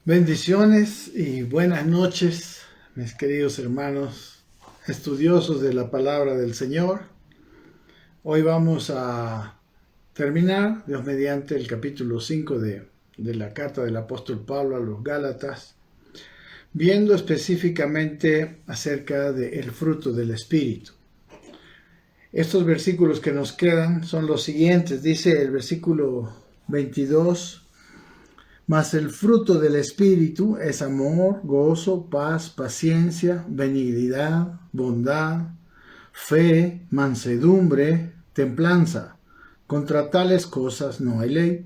Bendiciones y buenas noches, mis queridos hermanos estudiosos de la palabra del Señor. Hoy vamos a terminar, Dios mediante, el capítulo 5 de la carta del apóstol Pablo a los Gálatas, viendo específicamente acerca del fruto del Espíritu. Estos versículos que nos quedan son los siguientes. Dice el versículo 22: mas el fruto del Espíritu es amor, gozo, paz, paciencia, benignidad, bondad, fe, mansedumbre, templanza. Contra tales cosas no hay ley.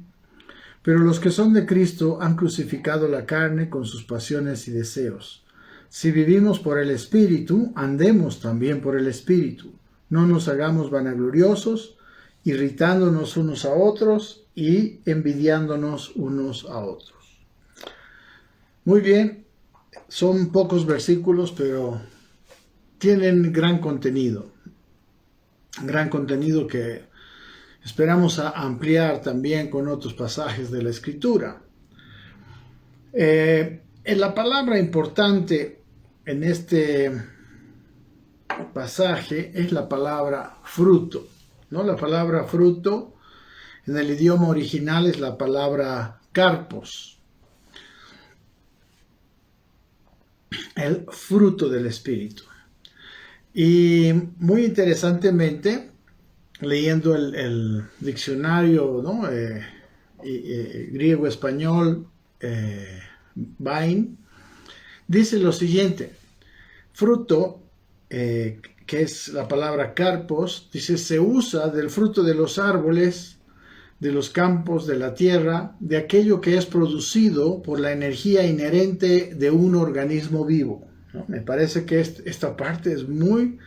Pero los que son de Cristo han crucificado la carne con sus pasiones y deseos. Si vivimos por el Espíritu, andemos también por el Espíritu. No nos hagamos vanagloriosos, irritándonos unos a otros y envidiándonos unos a otros. Muy bien, son pocos versículos, pero tienen gran contenido que esperamos ampliar también con otros pasajes de la Escritura. La palabra importante en este pasaje es la palabra fruto, ¿no? La palabra fruto en el idioma original es la palabra karpos, el fruto del Espíritu. Y muy interesantemente, leyendo el diccionario, ¿no? Griego-español, Bain, dice lo siguiente: fruto, que es la palabra karpos, dice, se usa del fruto de los árboles, de los campos, de la tierra, de aquello que es producido por la energía inherente de un organismo vivo, ¿no? Me parece que esta parte es muy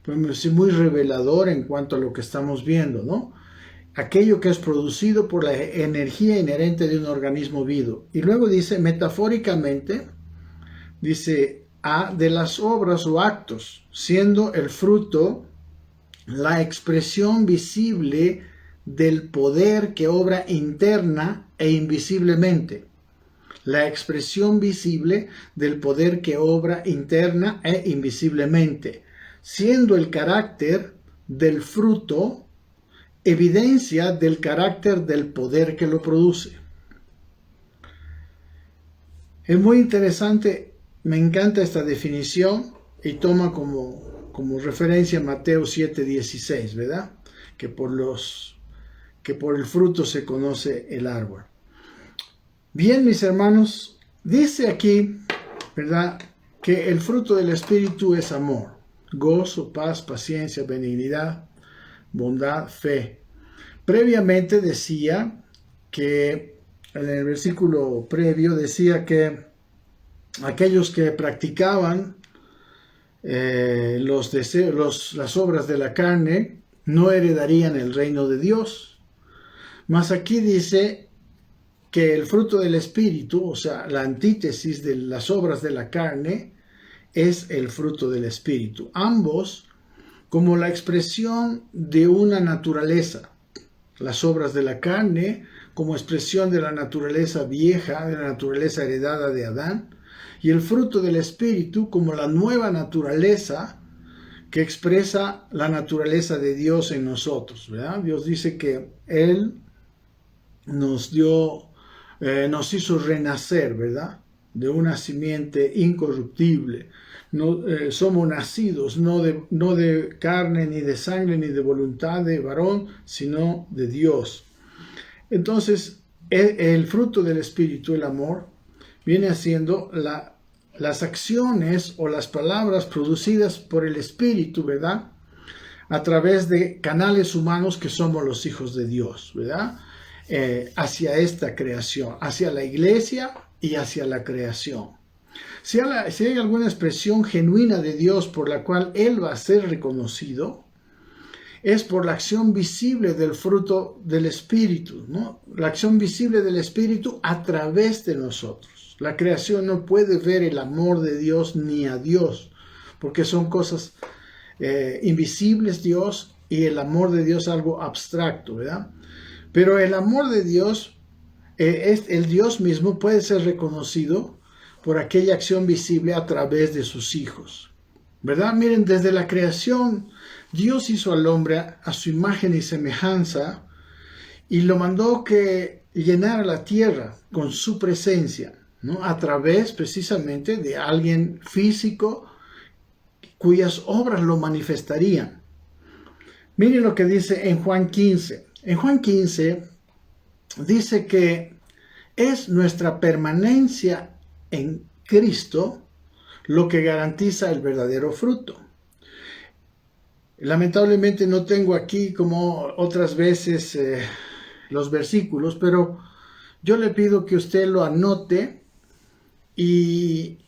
revelador en cuanto a lo que estamos viendo, ¿no? Aquello que es producido por la energía inherente de un organismo vivo. Y luego dice, metafóricamente, dice, de las obras o actos, siendo el fruto la expresión visible del poder que obra interna e invisiblemente. La expresión visible del poder que obra interna e invisiblemente, siendo el carácter del fruto evidencia del carácter del poder que lo produce. Es muy interesante, me encanta esta definición y toma como referencia Mateo 7:16, ¿verdad? Que por el fruto se conoce el árbol. Bien, mis hermanos, dice aquí, ¿verdad?, que el fruto del Espíritu es amor, gozo, paz, paciencia, benignidad, bondad, fe. Previamente decía que, en el versículo previo, decía que aquellos que practicaban las obras de la carne no heredarían el reino de Dios. Mas aquí dice que el fruto del Espíritu, o sea, la antítesis de las obras de la carne, es el fruto del Espíritu. Ambos como la expresión de una naturaleza. Las obras de la carne como expresión de la naturaleza vieja, de la naturaleza heredada de Adán, y el fruto del Espíritu como la nueva naturaleza que expresa la naturaleza de Dios en nosotros, ¿verdad? Dios dice que Él nos hizo renacer, ¿verdad?, de una simiente incorruptible. No, somos nacidos no de carne, ni de sangre, ni de voluntad de varón, sino de Dios. Entonces, el fruto del Espíritu, el amor, viene haciendo las acciones o las palabras producidas por el Espíritu, ¿verdad?, a través de canales humanos que somos los hijos de Dios, ¿verdad?, hacia esta creación, hacia la iglesia y hacia la creación. Si hay alguna expresión genuina de Dios por la cual Él va a ser reconocido, es por la acción visible del fruto del Espíritu, ¿no? La acción visible del Espíritu a través de nosotros. La creación no puede ver el amor de Dios ni a Dios, porque son cosas invisibles, Dios, y el amor de Dios algo abstracto, ¿verdad? Pero el amor de Dios el Dios mismo puede ser reconocido por aquella acción visible a través de sus hijos. ¿Verdad? Miren, desde la creación, Dios hizo al hombre a su imagen y semejanza y lo mandó que llenara la tierra con su presencia, ¿no? A través precisamente de alguien físico cuyas obras lo manifestarían. Miren lo que dice en Juan 15. En Juan 15 dice que es nuestra permanencia en Cristo lo que garantiza el verdadero fruto. Lamentablemente no tengo aquí, como otras veces, los versículos, pero yo le pido que usted lo anote y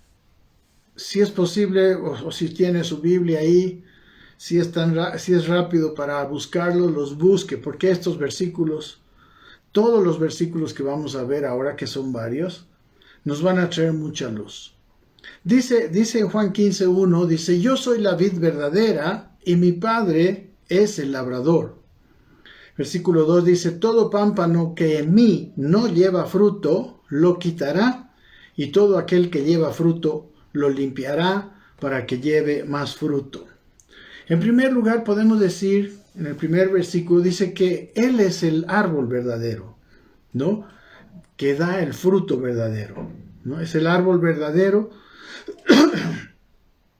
si es posible, o si tiene su Biblia ahí, si es rápido para buscarlo, los busque, porque estos versículos, todos los versículos que vamos a ver ahora, que son varios, nos van a traer mucha luz. Dice en Juan 15:1, dice, yo soy la vid verdadera y mi Padre es el labrador. Versículo 2 dice, todo pámpano que en mí no lleva fruto, lo quitará, y todo aquel que lleva fruto, lo limpiará para que lleve más fruto. En primer lugar, podemos decir, en el primer versículo, dice que Él es el árbol verdadero, ¿no? Que da el fruto verdadero, ¿no? Es el árbol verdadero.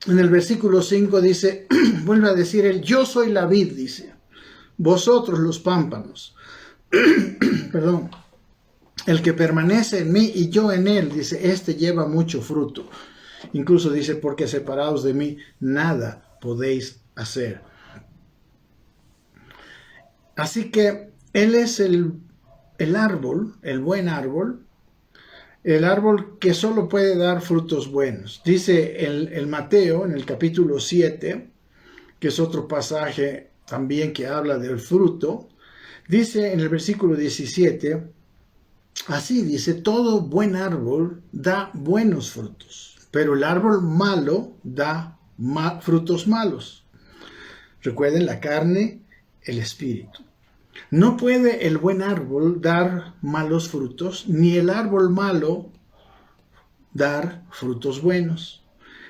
En el versículo 5 dice, vuelve a decir Él, yo soy la vid, dice, vosotros los pámpanos. Perdón. El que permanece en mí y yo en él, dice, este lleva mucho fruto. Incluso dice, porque separados de mí, nada podéis hacer. Así que Él es el árbol, el buen árbol, el árbol que solo puede dar frutos buenos. Dice el Mateo, en el capítulo 7, que es otro pasaje también que habla del fruto, dice en el versículo 17, así dice, todo buen árbol da buenos frutos, pero el árbol malo da frutos malos. Recuerden la carne, el espíritu. No puede el buen árbol dar malos frutos, ni el árbol malo dar frutos buenos.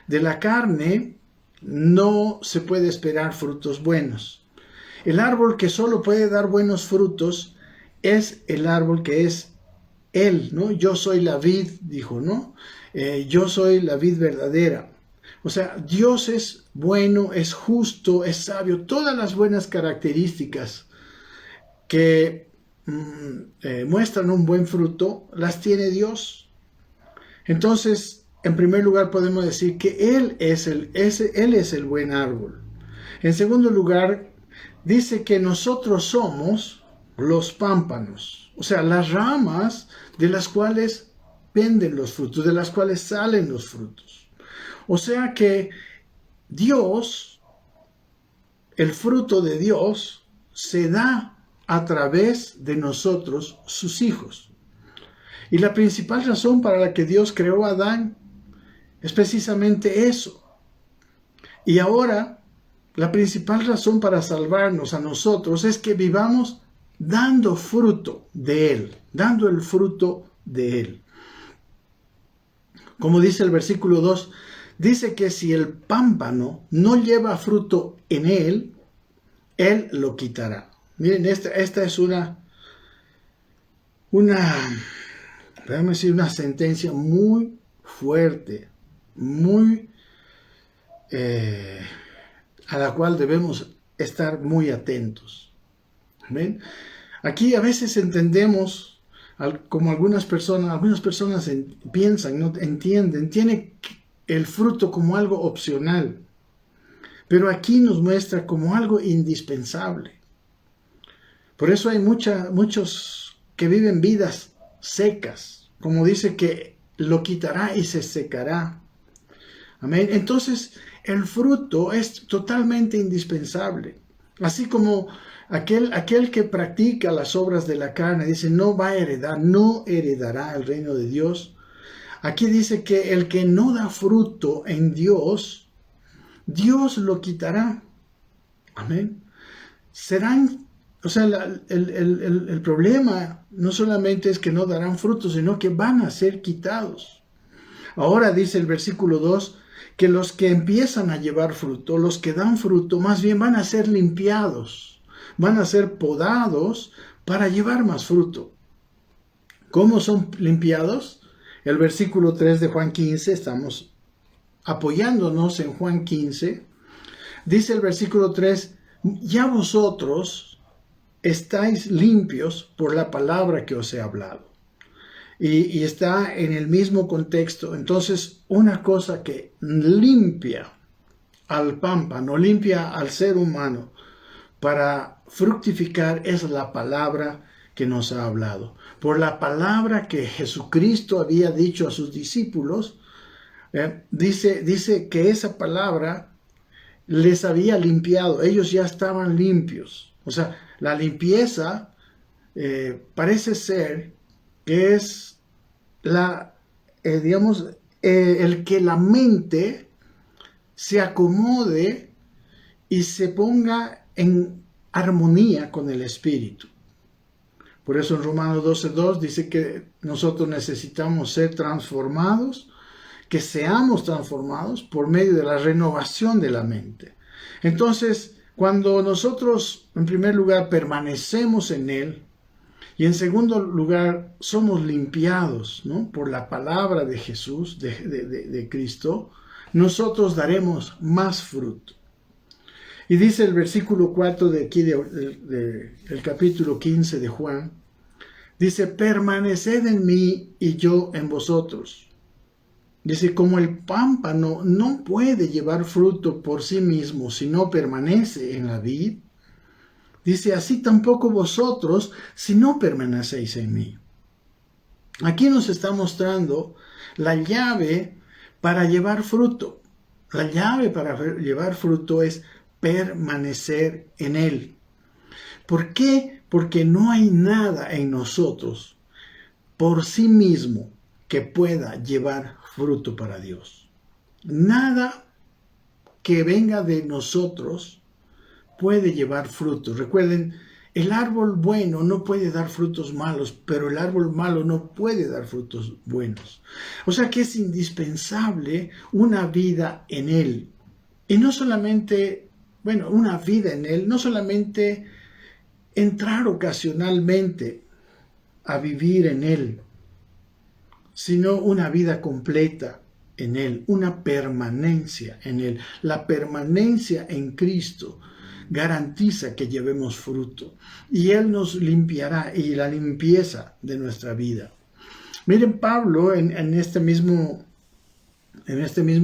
De la carne no se puede esperar frutos buenos. El árbol que solo puede dar buenos frutos es el árbol que es Él, ¿no? Yo soy la vid, dijo, ¿no? Yo soy la vid verdadera. O sea, Dios es bueno, es justo, es sabio. Todas las buenas características que muestran un buen fruto, las tiene Dios. Entonces, en primer lugar podemos decir que Él es el buen árbol. En segundo lugar, dice que nosotros somos los pámpanos, o sea, las ramas de las cuales penden los frutos, de las cuales salen los frutos. O sea que Dios, el fruto de Dios, se da a través de nosotros, sus hijos. Y la principal razón para la que Dios creó a Adán es precisamente eso. Y ahora, la principal razón para salvarnos a nosotros es que vivamos dando fruto de Él, dando el fruto de Él. Como dice el versículo 2, dice que si el pámpano no lleva fruto en él, Él lo quitará. Miren, esta es una sentencia muy fuerte, muy a la cual debemos estar muy atentos. ¿Ven? Aquí a veces entendemos, como algunas personas piensan, no entienden, tiene el fruto como algo opcional, pero aquí nos muestra como algo indispensable. Por eso hay muchos que viven vidas secas, como dice que lo quitará y se secará. Amén. Entonces, el fruto es totalmente indispensable. Así como aquel que practica las obras de la carne, dice, no heredará el reino de Dios. Aquí dice que el que no da fruto en Dios, Dios lo quitará. Amén. Serán O sea, el problema no solamente es que no darán frutos, sino que van a ser quitados. Ahora dice el versículo 2, que los que empiezan a llevar fruto, los que dan fruto, más bien van a ser limpiados, van a ser podados para llevar más fruto. ¿Cómo son limpiados? El versículo 3 de Juan 15, estamos apoyándonos en Juan 15, dice el versículo 3, ya vosotros estáis limpios por la palabra que os he hablado. Y está en el mismo contexto. Entonces, una cosa que limpia al pámpano, limpia al ser humano para fructificar es la palabra que nos ha hablado. Por la palabra que Jesucristo había dicho a sus discípulos, dice que esa palabra les había limpiado. Ellos ya estaban limpios. O sea, la limpieza parece ser que es el que la mente se acomode y se ponga en armonía con el Espíritu. Por eso en Romanos 12:2 dice que nosotros necesitamos ser transformados, que seamos transformados por medio de la renovación de la mente. Entonces, cuando nosotros, en primer lugar, permanecemos en Él, y en segundo lugar, somos limpiados, ¿no?, por la palabra de Jesús, de Cristo, nosotros daremos más fruto. Y dice el versículo 4 de aquí, del capítulo 15 de Juan, dice, permaneced en mí y yo en vosotros. Dice, como el pámpano no puede llevar fruto por sí mismo si no permanece en la vid, dice, así tampoco vosotros si no permanecéis en mí. Aquí nos está mostrando la llave para llevar fruto. La llave para llevar fruto es permanecer en Él. ¿Por qué? Porque no hay nada en nosotros por sí mismo que pueda llevar fruto para Dios. Nada que venga de nosotros puede llevar frutos. Recuerden, el árbol bueno no puede dar frutos malos, pero el árbol malo no puede dar frutos buenos. O sea que es indispensable una vida en Él. Y no solamente, una vida en Él, no solamente entrar ocasionalmente a vivir en Él, sino una vida completa en Él, una permanencia en Él. La permanencia en Cristo garantiza que llevemos fruto y Él nos limpiará, y la limpieza de nuestra vida. Miren, Pablo en este mismo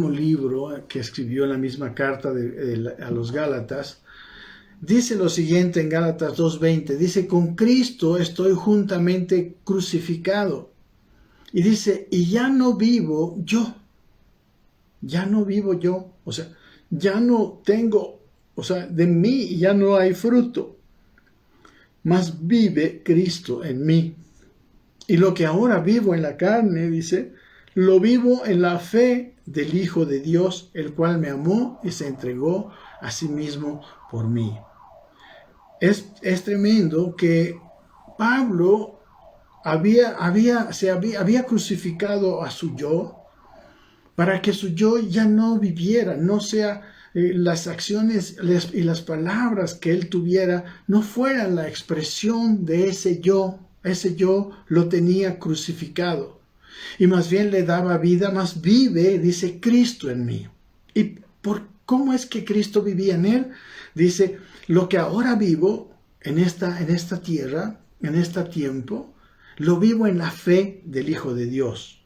libro que escribió en la misma carta a los Gálatas, dice lo siguiente en Gálatas 2:20, dice, con Cristo estoy juntamente crucificado. Y dice, y ya no vivo yo, o sea, ya no tengo, de mí ya no hay fruto, mas vive Cristo en mí. Y lo que ahora vivo en la carne, dice, lo vivo en la fe del Hijo de Dios, el cual me amó y se entregó a sí mismo por mí. Es tremendo que Pablo había crucificado a su yo para que su yo ya no viviera, no sea las acciones y las palabras que él tuviera no fueran la expresión de ese yo. Ese yo lo tenía crucificado y más bien le daba vida, más vive, dice, Cristo en mí. ¿Y cómo es que Cristo vivía en él? Dice, lo que ahora vivo en esta tierra, en este tiempo, lo vivo en la fe del Hijo de Dios.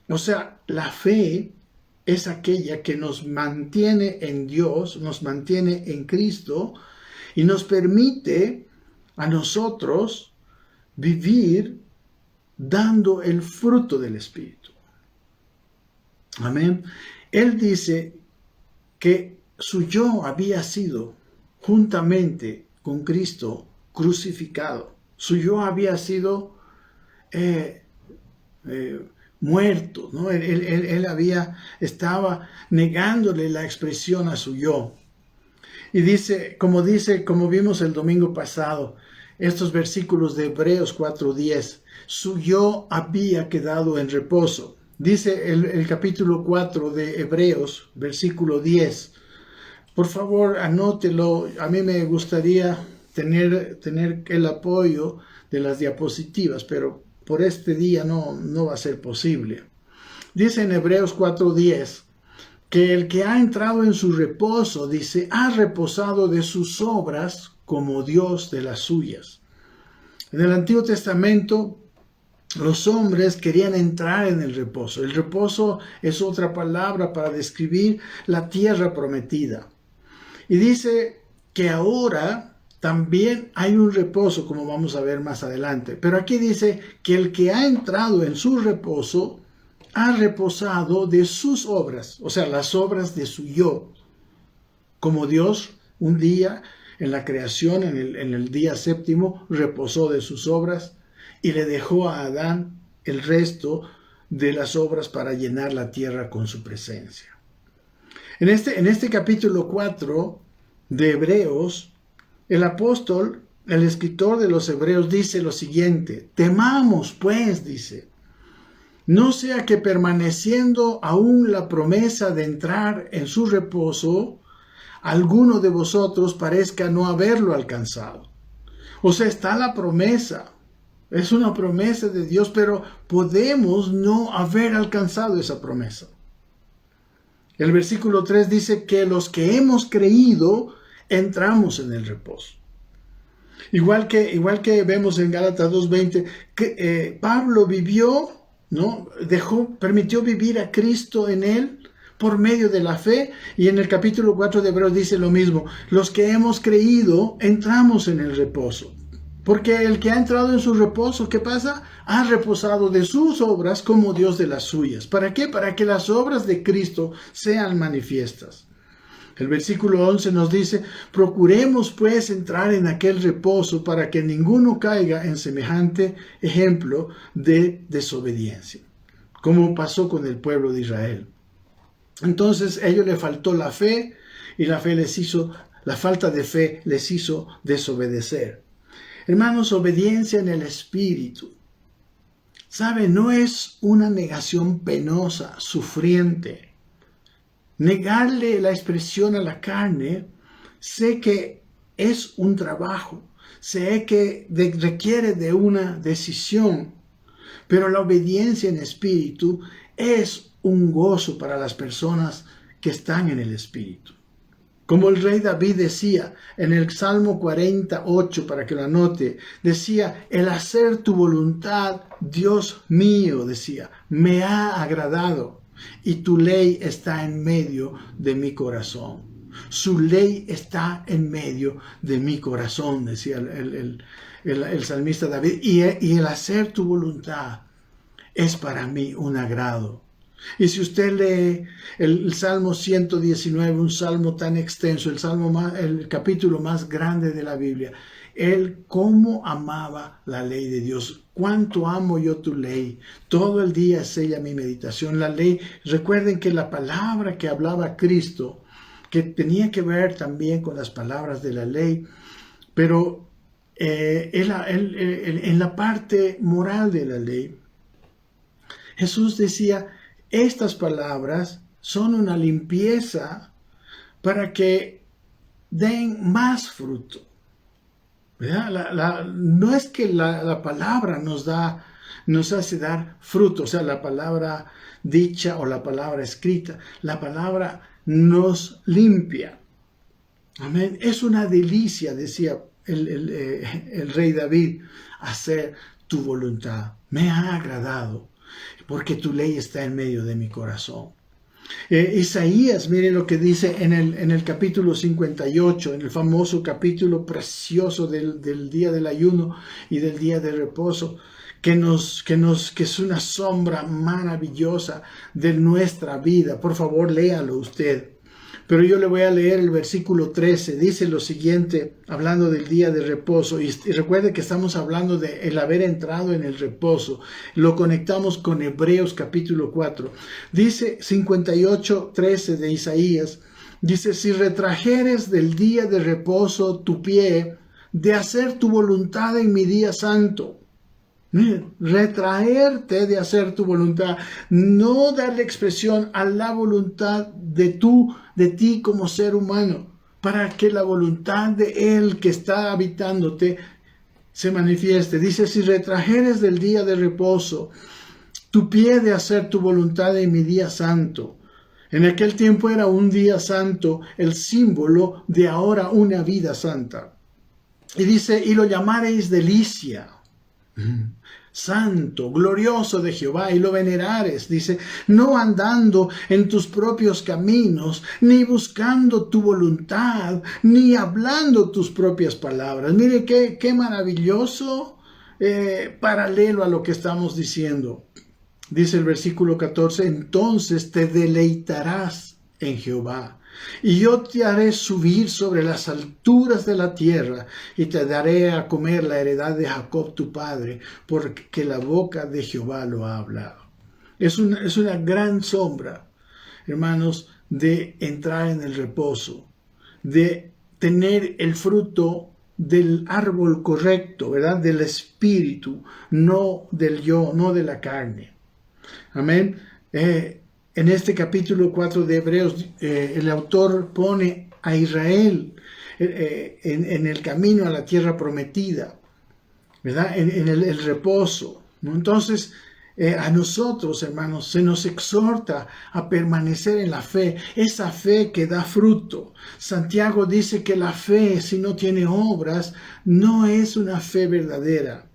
O sea, la fe es aquella que nos mantiene en Dios, nos mantiene en Cristo y nos permite a nosotros vivir dando el fruto del Espíritu. Amén. Él dice que su yo había sido juntamente con Cristo crucificado. Su yo había sido muerto, ¿no? Él estaba negándole la expresión a su yo. Y dice, como vimos el domingo pasado, estos versículos de Hebreos 4:10, su yo había quedado en reposo. Dice el capítulo 4 de Hebreos, versículo 10. Por favor, anótelo. A mí me gustaría tener el apoyo de las diapositivas, pero por este día no va a ser posible. Dice en Hebreos 4:10 que el que ha entrado en su reposo, dice, ha reposado de sus obras como Dios de las suyas. En el Antiguo Testamento, los hombres querían entrar en el reposo. El reposo es otra palabra para describir la tierra prometida. Y dice que ahora también hay un reposo, como vamos a ver más adelante. Pero aquí dice que el que ha entrado en su reposo ha reposado de sus obras, o sea, las obras de su yo. Como Dios un día en la creación, en el día séptimo, reposó de sus obras y le dejó a Adán el resto de las obras para llenar la tierra con su presencia. En este capítulo 4 de Hebreos, el apóstol, el escritor de los Hebreos, dice lo siguiente: temamos, pues, dice, no sea que permaneciendo aún la promesa de entrar en su reposo, alguno de vosotros parezca no haberlo alcanzado. O sea, está la promesa. Es una promesa de Dios, pero podemos no haber alcanzado esa promesa. El versículo 3 dice que los que hemos creído entramos en el reposo. Igual que vemos en Gálatas 2:20, que Pablo vivió, ¿no? Permitió vivir a Cristo en él por medio de la fe, y en el capítulo 4 de Hebreos dice lo mismo: los que hemos creído entramos en el reposo. Porque el que ha entrado en su reposo, ¿qué pasa? Ha reposado de sus obras como Dios de las suyas. ¿Para qué? Para que las obras de Cristo sean manifiestas. El versículo 11 nos dice: procuremos pues entrar en aquel reposo para que ninguno caiga en semejante ejemplo de desobediencia, como pasó con el pueblo de Israel. Entonces a ellos le faltó la fe, y la falta de fe les hizo desobedecer. Hermanos, obediencia en el Espíritu, ¿sabe? No es una negación penosa, sufriente. Negarle la expresión a la carne, sé que es un trabajo, sé que requiere de una decisión, pero la obediencia en espíritu es un gozo para las personas que están en el Espíritu. Como el rey David decía en el Salmo 48, para que lo anote, decía: el hacer tu voluntad, Dios mío, decía, me ha agradado, y tu ley está en medio de mi corazón. Su ley está en medio de mi corazón, decía el salmista David, y el hacer tu voluntad es para mí un agrado. Y si usted lee el Salmo 119, un salmo tan extenso, el capítulo más grande de la Biblia, él cómo amaba la ley de Dios. Cuánto amo yo tu ley. Todo el día es ella mi meditación. La ley, recuerden que la palabra que hablaba Cristo, que tenía que ver también con las palabras de la ley, pero en la parte moral de la ley, Jesús decía: estas palabras son una limpieza para que den más fruto. No es que la palabra nos hace dar fruto, o sea, la palabra dicha o la palabra escrita, la palabra nos limpia. Amén. Es una delicia, decía el rey David, hacer tu voluntad. Me ha agradado, porque tu ley está en medio de mi corazón. Isaías, miren lo que dice en el capítulo 58, en el famoso capítulo precioso del día del ayuno y del día de reposo, que es una sombra maravillosa de nuestra vida. Por favor, léalo usted. Pero yo le voy a leer el versículo 13. Dice lo siguiente, hablando del día de reposo. Y recuerde que estamos hablando de el haber entrado en el reposo. Lo conectamos con Hebreos capítulo 4. Dice 58:13 de Isaías: Dice, si retrajeres del día de reposo tu pie, de hacer tu voluntad en mi día santo. Retraerte de hacer tu voluntad, no darle expresión a la voluntad de ti como ser humano, para que la voluntad de Él que está habitándote se manifieste. Dice, si retrajeres del día de reposo tu pie de hacer tu voluntad en mi día santo. En aquel tiempo era un día santo el símbolo de ahora una vida santa. Y dice, y lo llamaréis delicia, santo, glorioso de Jehová, y lo venerares. Dice, no andando en tus propios caminos, ni buscando tu voluntad, ni hablando tus propias palabras. Mire qué maravilloso paralelo a lo que estamos diciendo. Dice el versículo 14, entonces te deleitarás en Jehová, y yo te haré subir sobre las alturas de la tierra, y te daré a comer la heredad de Jacob tu padre, porque la boca de Jehová lo ha hablado. Es una gran sombra, hermanos, de entrar en el reposo, de tener el fruto del árbol correcto, ¿verdad? Del espíritu, no del yo, no de la carne. Amén. En este capítulo 4 de Hebreos, el autor pone a Israel en el camino a la tierra prometida, ¿verdad? En el reposo, ¿no? Entonces, a nosotros, hermanos, se nos exhorta a permanecer en la fe, esa fe que da fruto. Santiago dice que la fe, si no tiene obras, no es una fe verdadera.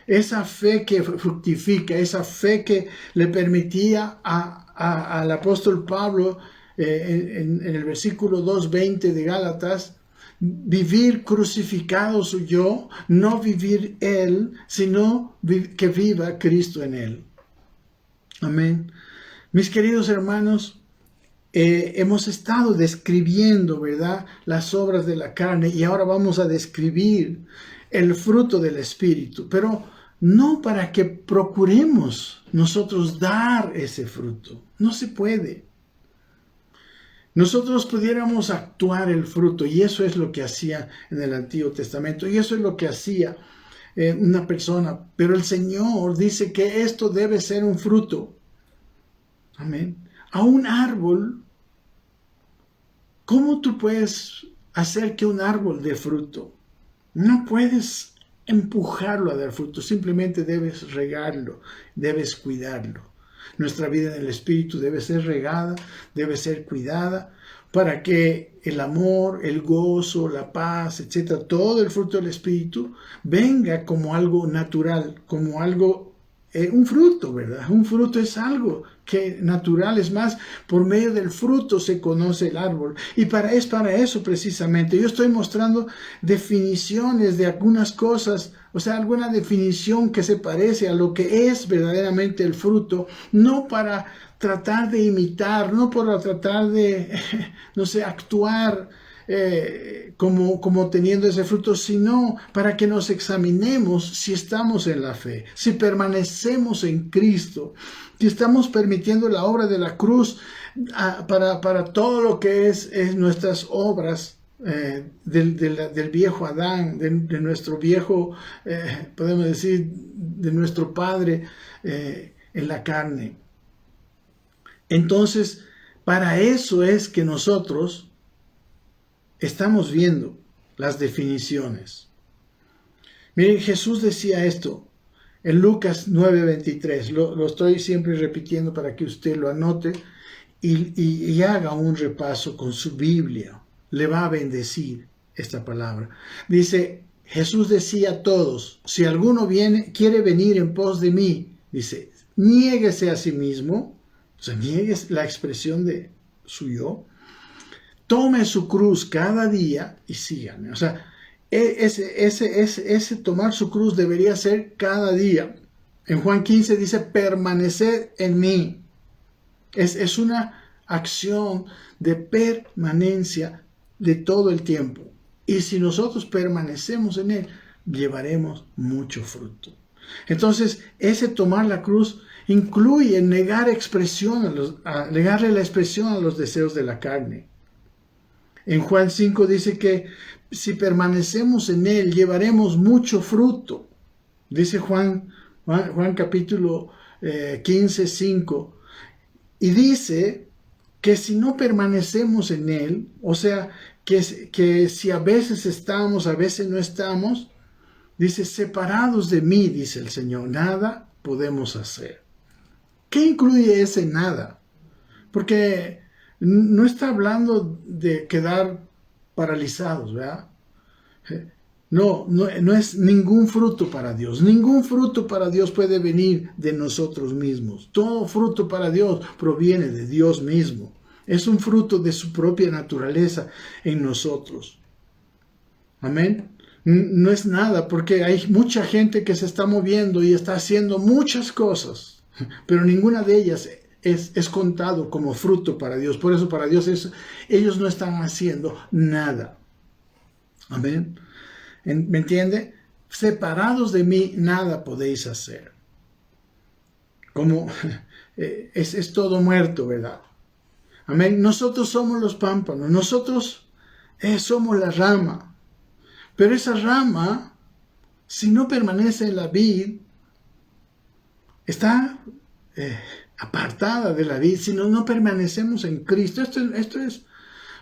Esa fe que fructifica, esa fe que le permitía al apóstol Pablo en el versículo 2:20 de Gálatas, vivir crucificado su yo, no vivir él, sino que viva Cristo en él. Amén. Mis queridos hermanos, hemos estado describiendo, ¿verdad?, las obras de la carne, y ahora vamos a describir el fruto del Espíritu, pero no para que procuremos nosotros dar ese fruto. No se puede. Nosotros pudiéramos actuar el fruto, y eso es lo que hacía en el Antiguo Testamento, y eso es lo que hacía una persona, pero el Señor dice que esto debe ser un fruto. Amén. A un árbol, ¿cómo tú puedes hacer que un árbol dé fruto? No puedes empujarlo a dar fruto, simplemente debes regarlo, debes cuidarlo. Nuestra vida en el Espíritu debe ser regada, debe ser cuidada, para que el amor, el gozo, la paz, etcétera, todo el fruto del Espíritu venga como algo natural, como algo, un fruto, ¿verdad? Un fruto es algo que natural, es más, por medio del fruto se conoce el árbol. Y es para eso precisamente. Yo estoy mostrando definiciones de algunas cosas, o sea, alguna definición que se parece a lo que es verdaderamente el fruto, no para tratar de imitar, no para tratar de, no sé, actuar como teniendo ese fruto, sino para que nos examinemos si estamos en la fe, si permanecemos en Cristo, si estamos permitiendo la obra de la cruz para todo lo que es nuestras obras del viejo Adán, de nuestro viejo, podemos decir, de nuestro padre en la carne. Entonces, para eso es que nosotros estamos viendo las definiciones. Miren, Jesús decía esto en Lucas 9:23. Lo estoy siempre repitiendo para que usted lo anote y haga un repaso con su Biblia. Le va a bendecir esta palabra. Dice, Jesús decía a todos, si alguno quiere venir en pos de mí, dice, niéguese a sí mismo, o sea, niegue la expresión de su yo, tome su cruz cada día y síganme. O sea, ese tomar su cruz debería ser cada día. En Juan 15 dice, permaneced en mí. Es una acción de permanencia de todo el tiempo. Y si nosotros permanecemos en él, llevaremos mucho fruto. Entonces, ese tomar la cruz incluye negarle la expresión a los deseos de la carne. En Juan 5 dice que si permanecemos en Él, llevaremos mucho fruto. Dice Juan capítulo 15, 5. Y dice que si no permanecemos en Él, o sea, que si a veces estamos, a veces no estamos, dice, separados de mí, dice el Señor, nada podemos hacer. ¿Qué incluye ese nada? Porque no está hablando de quedar paralizados, ¿verdad? No es ningún fruto para Dios. Ningún fruto para Dios puede venir de nosotros mismos. Todo fruto para Dios proviene de Dios mismo. Es un fruto de su propia naturaleza en nosotros. Amén. No es nada, porque hay mucha gente que se está moviendo y está haciendo muchas cosas, pero ninguna de ellas es contado como fruto para Dios. Por eso para Dios ellos no están haciendo nada. Amén. ¿Me entiende? Separados de mí, nada podéis hacer. Como es todo muerto, ¿verdad? Amén. Nosotros somos los pámpanos, nosotros somos la rama. Pero esa rama, si no permanece en la vid, está apartada de la vid, si no permanecemos en Cristo. Esto es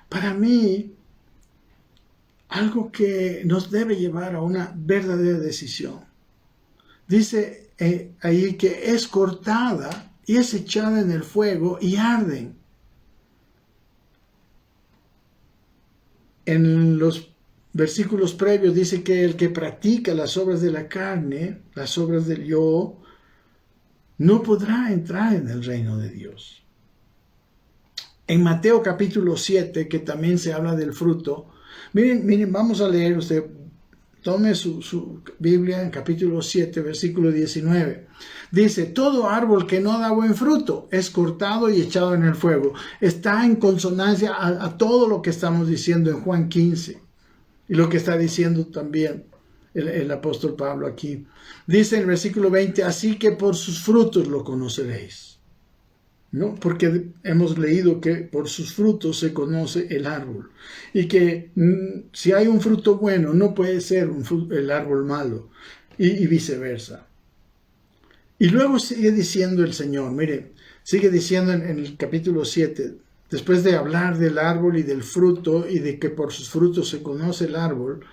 para mí algo que nos debe llevar a una verdadera decisión. Dice ahí que es cortada y es echada en el fuego y arden. En los versículos previos dice que el que practica las obras de la carne, las obras del yo, no podrá entrar en el reino de Dios. En Mateo capítulo 7, que también se habla del fruto, miren, vamos a leer, usted tome su Biblia en capítulo 7, versículo 19. Dice, todo árbol que no da buen fruto es cortado y echado en el fuego. Está en consonancia a todo lo que estamos diciendo en Juan 15. Y lo que está diciendo también el apóstol Pablo aquí. Dice en el versículo 20, así que por sus frutos lo conoceréis. ¿No? Porque hemos leído que por sus frutos se conoce el árbol. Y que si hay un fruto bueno, no puede ser el árbol malo. Y viceversa. Y luego sigue diciendo el Señor, mire, sigue diciendo en el capítulo 7, después de hablar del árbol y del fruto y de que por sus frutos se conoce el árbol,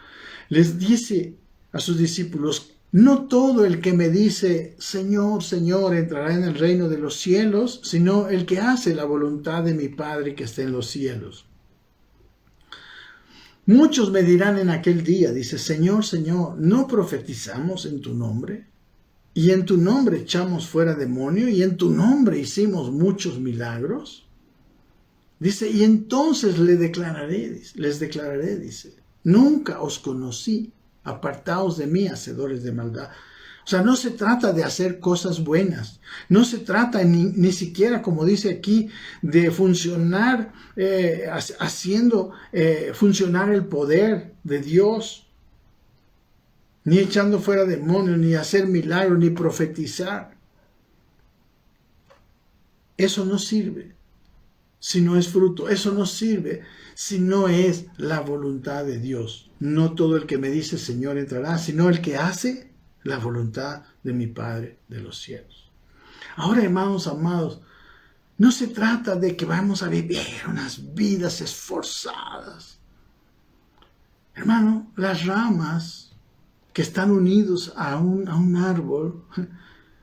les dice a sus discípulos, no todo el que me dice, Señor, Señor, entrará en el reino de los cielos, sino el que hace la voluntad de mi Padre que está en los cielos. Muchos me dirán en aquel día, dice, Señor, Señor, ¿no profetizamos en tu nombre? Y en tu nombre echamos fuera demonio, y en tu nombre hicimos muchos milagros. Dice, y entonces les declararé, dice, nunca os conocí, apartaos de mí, hacedores de maldad. O sea, no se trata de hacer cosas buenas, no se trata ni siquiera, como dice aquí, de funcionar, haciendo funcionar el poder de Dios, ni echando fuera demonios, ni hacer milagros, ni profetizar. Eso no sirve si no es fruto. Eso no sirve si no es la voluntad de Dios. No todo el que me dice Señor entrará, sino el que hace la voluntad de mi Padre de los cielos. Ahora, hermanos amados, no se trata de que vamos a vivir unas vidas esforzadas. Hermano, las ramas que están unidos a un árbol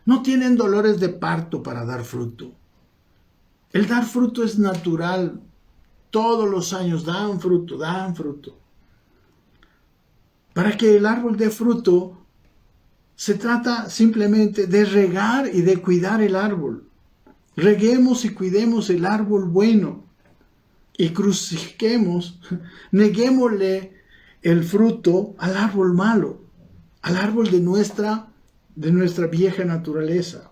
no tienen dolores de parto para dar fruto. El dar fruto es natural. Todos los años dan fruto, dan fruto. Para que el árbol dé fruto, se trata simplemente de regar y de cuidar el árbol. Reguemos y cuidemos el árbol bueno. Y crucifiquemos, neguémosle el fruto al árbol malo, al árbol de nuestra vieja naturaleza.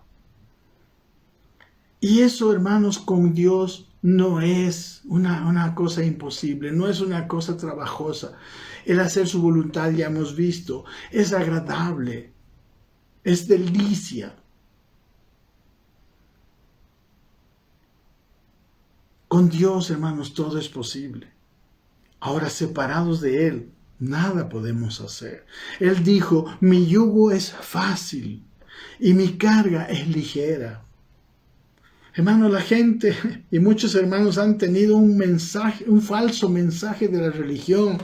Y eso, hermanos, con Dios no es una cosa imposible, no es una cosa trabajosa. El hacer su voluntad, ya hemos visto, es agradable, es delicia. Con Dios, hermanos, todo es posible. Ahora, separados de Él, nada podemos hacer. Él dijo, mi yugo es fácil y mi carga es ligera. Hermano, la gente y muchos hermanos han tenido un falso mensaje de la religión,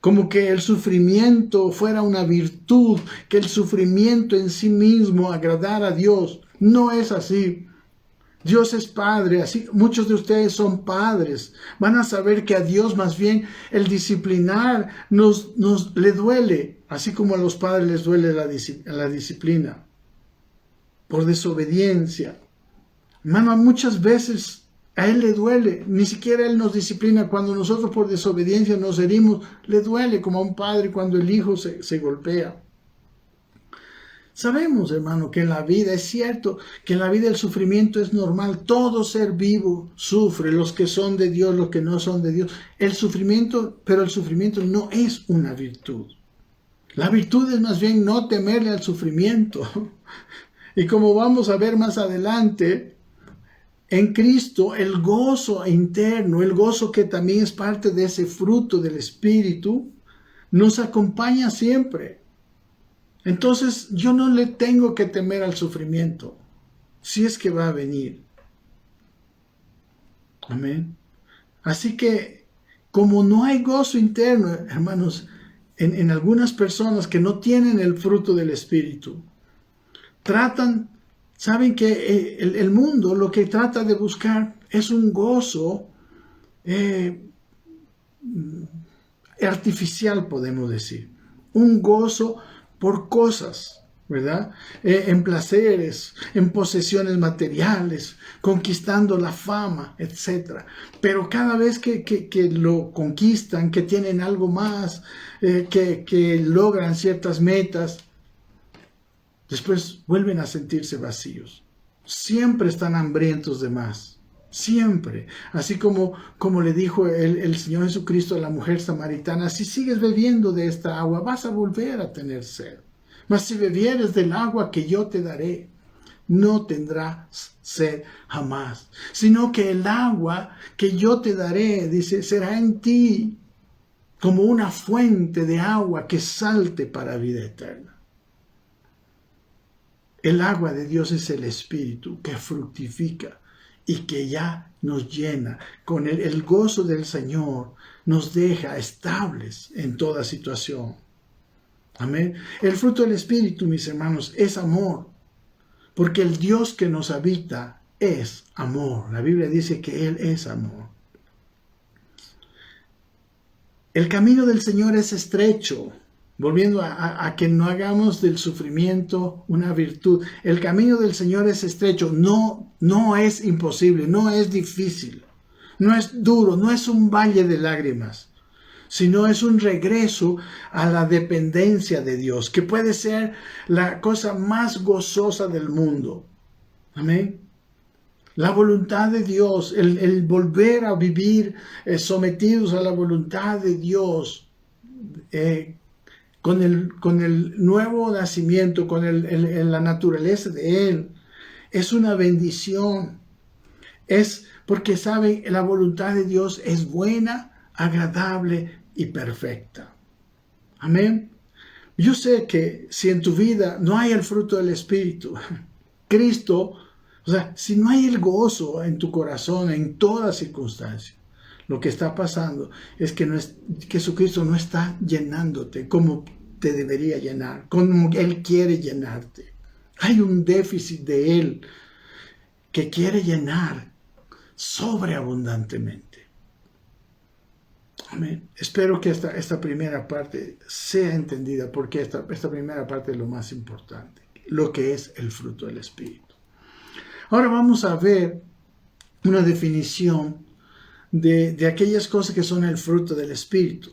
como que el sufrimiento fuera una virtud, que el sufrimiento en sí mismo agradara a Dios. No es así. Dios es Padre, así muchos de ustedes son padres. Van a saber que a Dios más bien el disciplinar le duele, así como a los padres les duele la disciplina por desobediencia. Hermano, muchas veces a Él le duele, ni siquiera Él nos disciplina. Cuando nosotros por desobediencia nos herimos, le duele como a un padre cuando el hijo se golpea. Sabemos, hermano, que en la vida, es cierto, que en la vida el sufrimiento es normal. Todo ser vivo sufre, los que son de Dios, los que no son de Dios. Pero el sufrimiento no es una virtud. La virtud es más bien no temerle al sufrimiento. Y como vamos a ver más adelante, en Cristo el gozo interno, el gozo que también es parte de ese fruto del Espíritu, nos acompaña siempre. Entonces yo no le tengo que temer al sufrimiento, si es que va a venir. Amén. Así que como no hay gozo interno, hermanos, en algunas personas que no tienen el fruto del Espíritu, saben que el mundo lo que trata de buscar es un gozo artificial, podemos decir. Un gozo por cosas, ¿verdad? En placeres, en posesiones materiales, conquistando la fama, etc. Pero cada vez que lo conquistan, que tienen algo más, que logran ciertas metas, después vuelven a sentirse vacíos. Siempre están hambrientos de más. Siempre. Así como le dijo el Señor Jesucristo a la mujer samaritana, si sigues bebiendo de esta agua, vas a volver a tener sed. Mas si bebieres del agua que yo te daré, no tendrás sed jamás. Sino que el agua que yo te daré, dice, será en ti como una fuente de agua que salte para vida eterna. El agua de Dios es el Espíritu que fructifica y que ya nos llena. Con el gozo del Señor nos deja estables en toda situación. Amén. El fruto del Espíritu, mis hermanos, es amor. Porque el Dios que nos habita es amor. La Biblia dice que Él es amor. El camino del Señor es estrecho. Volviendo a que no hagamos del sufrimiento una virtud. El camino del Señor es estrecho, no es imposible, no es difícil, no es duro, no es un valle de lágrimas, sino es un regreso a la dependencia de Dios, que puede ser la cosa más gozosa del mundo. Amén. La voluntad de Dios, el volver a vivir sometidos a la voluntad de Dios, con el nuevo nacimiento, con la naturaleza de Él, es una bendición. Es porque, ¿saben? La voluntad de Dios es buena, agradable y perfecta. Amén. Yo sé que si en tu vida no hay el fruto del Espíritu, Cristo, o sea, si no hay el gozo en tu corazón en toda circunstancia, lo que está pasando es que Jesucristo no está llenándote como te debería llenar, como Él quiere llenarte. Hay un déficit de Él que quiere llenar sobreabundantemente. Amén. Espero que esta primera parte sea entendida, porque esta primera parte es lo más importante, lo que es el fruto del Espíritu. Ahora vamos a ver una definición de aquellas cosas que son el fruto del Espíritu.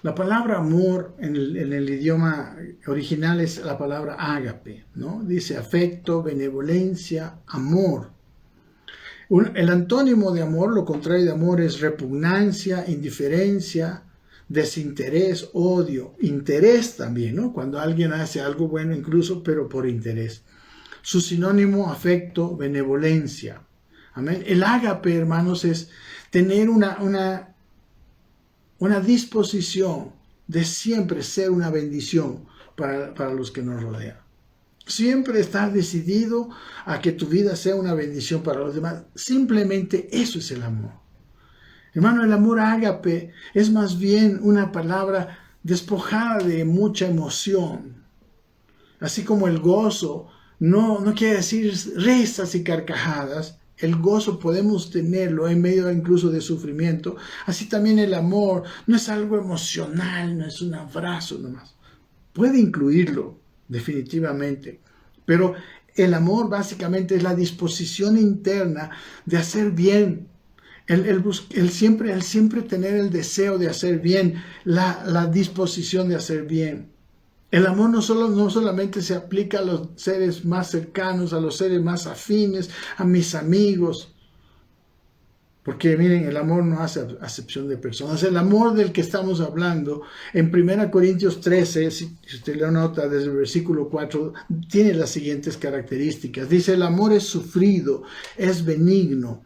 La palabra amor en el idioma original es la palabra ágape, ¿no? Dice afecto, benevolencia, amor. El antónimo de amor, lo contrario de amor, es repugnancia, indiferencia, desinterés, odio, interés también, ¿no? Cuando alguien hace algo bueno incluso, pero por interés. Su sinónimo, afecto, benevolencia. Amén. El ágape, hermanos, es tener una una disposición de siempre ser una bendición para los que nos rodean. Siempre estar decidido a que tu vida sea una bendición para los demás. Simplemente eso es el amor. Hermano, el amor ágape es más bien una palabra despojada de mucha emoción. Así como el gozo no quiere decir risas y carcajadas. El gozo podemos tenerlo en medio incluso de sufrimiento. Así también el amor no es algo emocional, no es un abrazo nomás. Puede incluirlo, definitivamente. Pero el amor básicamente es la disposición interna de hacer bien. El siempre tener el deseo de hacer bien, la disposición de hacer bien. El amor no solamente se aplica a los seres más cercanos, a los seres más afines, a mis amigos. Porque miren, el amor no hace acepción de personas. El amor del que estamos hablando, en 1 Corintios 13, si usted le nota desde el versículo 4, tiene las siguientes características. Dice, el amor es sufrido, es benigno.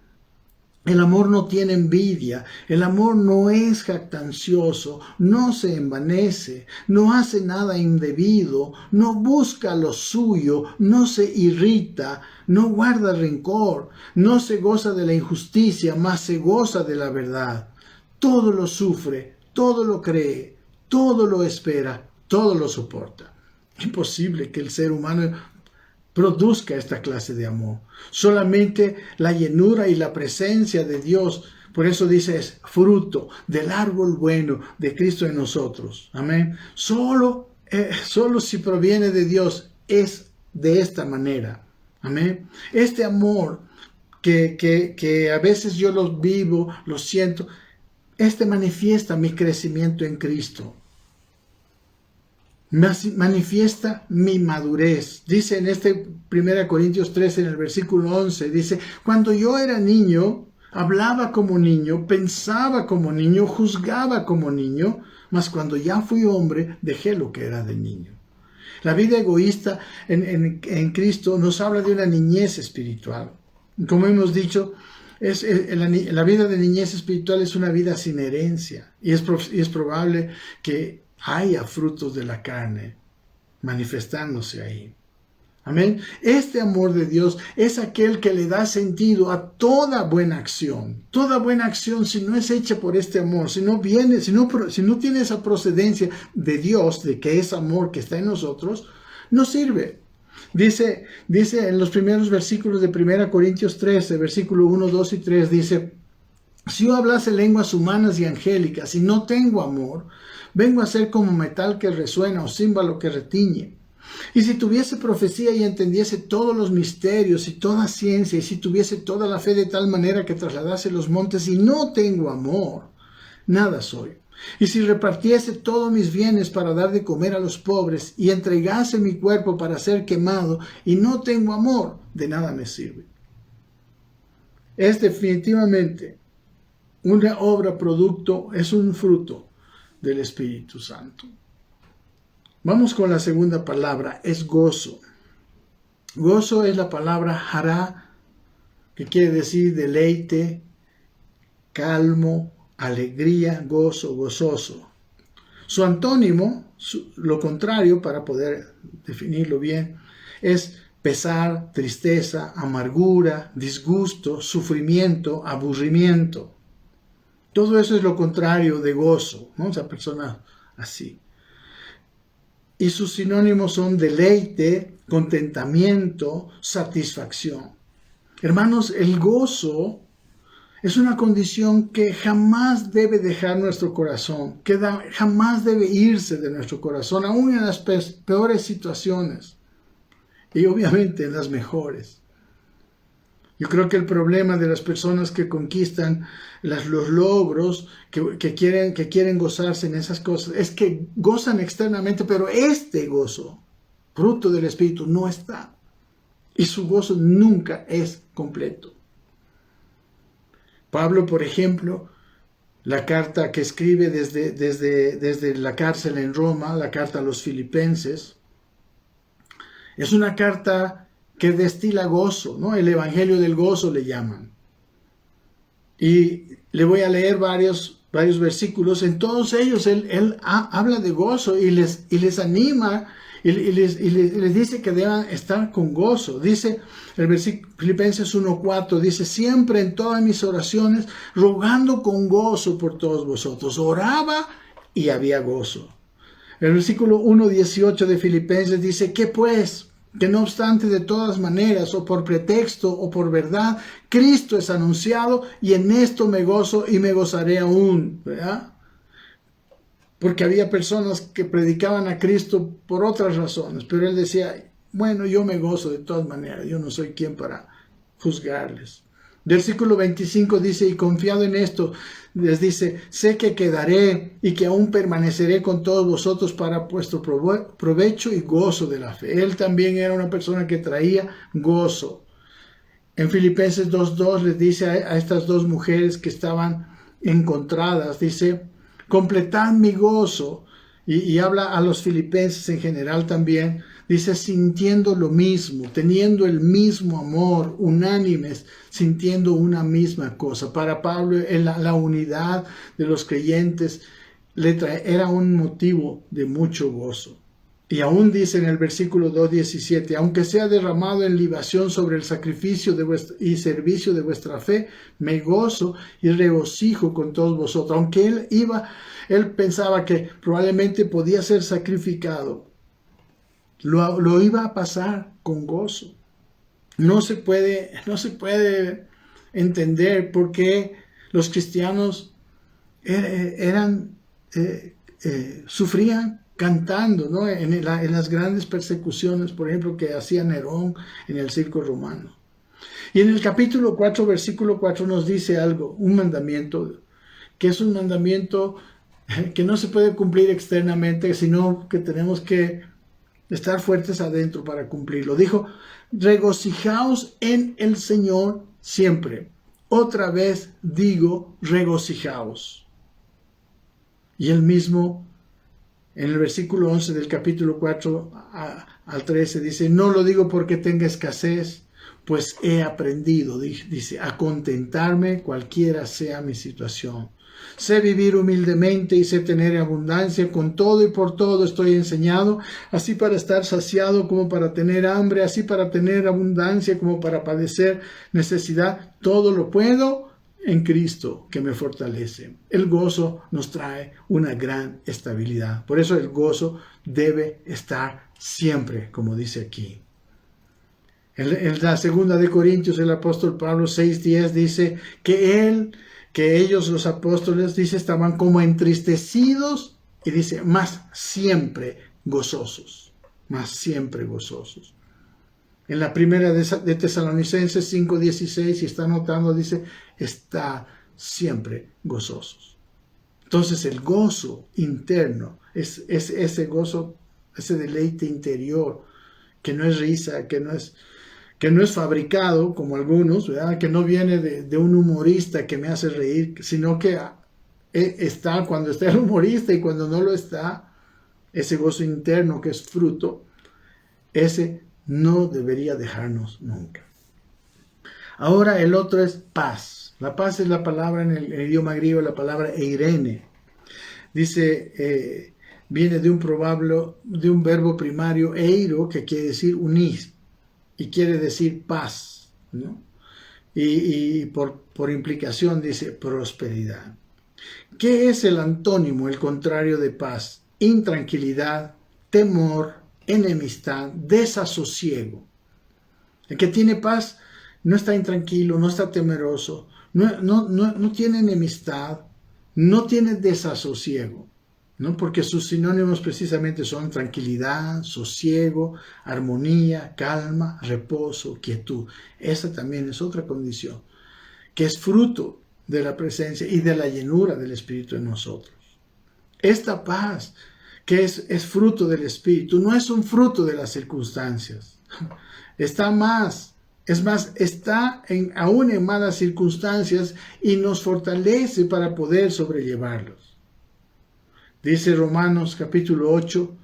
El amor no tiene envidia, el amor no es jactancioso, no se envanece, no hace nada indebido, no busca lo suyo, no se irrita, no guarda rencor, no se goza de la injusticia, mas se goza de la verdad. Todo lo sufre, todo lo cree, todo lo espera, todo lo soporta. Imposible que el ser humano produzca esta clase de amor. Solamente la llenura y la presencia de Dios, por eso dice, es fruto del árbol bueno de Cristo en nosotros. Amén. Solo si proviene de Dios es de esta manera. Amén. Este amor que a veces yo lo vivo, lo siento, manifiesta mi crecimiento en Cristo. Manifiesta mi madurez. Dice en 1 Corintios 13, en el versículo 11, dice, cuando yo era niño, hablaba como niño, pensaba como niño, juzgaba como niño, mas cuando ya fui hombre, dejé lo que era de niño. La vida egoísta en Cristo nos habla de una niñez espiritual. Como hemos dicho, la vida de niñez espiritual es una vida sin herencia, y es probable que haya frutos de la carne manifestándose ahí. Amén. Este amor de Dios es aquel que le da sentido a toda buena acción. Toda buena acción, si no es hecha por este amor, si no tiene esa procedencia de Dios, de que es amor que está en nosotros, no sirve. Dice en los primeros versículos de 1 Corintios 13, versículo 1, 2 y 3, dice, si yo hablase lenguas humanas y angélicas y no tengo amor, vengo a ser como metal que resuena o címbalo que retiñe. Y si tuviese profecía y entendiese todos los misterios y toda ciencia, y si tuviese toda la fe de tal manera que trasladase los montes y no tengo amor, nada soy. Y si repartiese todos mis bienes para dar de comer a los pobres y entregase mi cuerpo para ser quemado y no tengo amor, de nada me sirve. Es definitivamente una obra producto, es un fruto del Espíritu Santo. Vamos con la segunda palabra, es gozo. Gozo es la palabra hará, que quiere decir deleite, calmo, alegría, gozo, gozoso. Su antónimo, lo contrario, para poder definirlo bien, es pesar, tristeza, amargura, disgusto, sufrimiento, aburrimiento. Todo eso es lo contrario de gozo, ¿no? Esa persona así. Y sus sinónimos son deleite, contentamiento, satisfacción. Hermanos, el gozo es una condición que jamás debe dejar nuestro corazón, que jamás debe irse de nuestro corazón, aún en las peores situaciones y obviamente en las mejores. Yo creo que el problema de las personas que conquistan los logros, que quieren gozarse en esas cosas, es que gozan externamente, pero este gozo, fruto del Espíritu, no está. Y su gozo nunca es completo. Pablo, por ejemplo, la carta que escribe desde la cárcel en Roma, la carta a los Filipenses, es una carta que destila gozo, ¿no? El Evangelio del gozo le llaman. Y le voy a leer varios varios versículos, en todos ellos él habla de gozo y les anima y les dice que deban estar con gozo. Dice el versículo Filipenses 1:4, dice: siempre en todas mis oraciones rogando con gozo por todos vosotros. Oraba y había gozo. El versículo 1:18 de Filipenses dice: ¿qué pues? Que no obstante, de todas maneras, o por pretexto o por verdad, Cristo es anunciado, y en esto me gozo y me gozaré aún, ¿verdad? Porque había personas que predicaban a Cristo por otras razones, pero él decía: bueno, yo me gozo de todas maneras, yo no soy quien para juzgarles. Versículo 25 dice: y confiado en esto, les dice: sé que quedaré y que aún permaneceré con todos vosotros para vuestro provecho y gozo de la fe. Él también era una persona que traía gozo. En Filipenses 2:2 les dice a estas dos mujeres que estaban encontradas, dice: completad mi gozo. Y habla a los filipenses en general también. Dice: sintiendo lo mismo, teniendo el mismo amor, unánimes, sintiendo una misma cosa. Para Pablo, la unidad de los creyentes era un motivo de mucho gozo. Y aún dice en el versículo 2:17: aunque sea derramado en libación sobre el sacrificio y servicio de vuestra fe, me gozo y regocijo con todos vosotros. Aunque él pensaba que probablemente podía ser sacrificado, lo iba a pasar con gozo. No se puede entender por qué los cristianos sufrían cantando, ¿no? En las grandes persecuciones, por ejemplo, que hacía Nerón en el circo romano. Y en el capítulo 4, versículo 4 nos dice algo, un mandamiento, que es un mandamiento que no se puede cumplir externamente, sino que tenemos que estar fuertes adentro para cumplirlo. Dijo: regocijaos en el Señor siempre. Otra vez digo, regocijaos. Y él mismo, en el versículo 11 del capítulo 4 al 13, dice: no lo digo porque tenga escasez, pues he aprendido, dice, a contentarme cualquiera sea mi situación. Sé vivir humildemente y sé tener abundancia. Con todo y por todo estoy enseñado, así para estar saciado como para tener hambre, así para tener abundancia como para padecer necesidad. Todo lo puedo en Cristo que me fortalece. El gozo nos trae una gran estabilidad. Por eso el gozo debe estar siempre, como dice aquí. En la segunda de Corintios, el apóstol Pablo 6:10 dice que ellos, los apóstoles, dice, estaban como entristecidos, y dice, más siempre gozosos. En la primera de Tesalonicenses 5:16, si está notando, dice: está siempre gozosos. Entonces el gozo interno es ese gozo, ese deleite interior, que no es risa, que no es fabricado como algunos, ¿verdad? Que no viene de un humorista que me hace reír, sino que está cuando está el humorista, y cuando no lo está, ese gozo interno que es fruto, ese no debería dejarnos nunca. Ahora el otro es paz. La paz es la palabra en el idioma griego, la palabra eirene. Dice, viene de un verbo primario, eiro, que quiere decir unir, y quiere decir paz, ¿no? Y por implicación dice prosperidad. ¿Qué es el antónimo, el contrario de paz? Intranquilidad, temor, enemistad, desasosiego. El que tiene paz no está intranquilo, no está temeroso, no tiene enemistad, no tiene desasosiego, ¿no? Porque sus sinónimos precisamente son tranquilidad, sosiego, armonía, calma, reposo, quietud. Esa también es otra condición, que es fruto de la presencia y de la llenura del Espíritu en nosotros. Esta paz, que es fruto del Espíritu, no es un fruto de las circunstancias. Está aún en malas circunstancias, y nos fortalece para poder sobrellevarlos. Dice Romanos capítulo 8,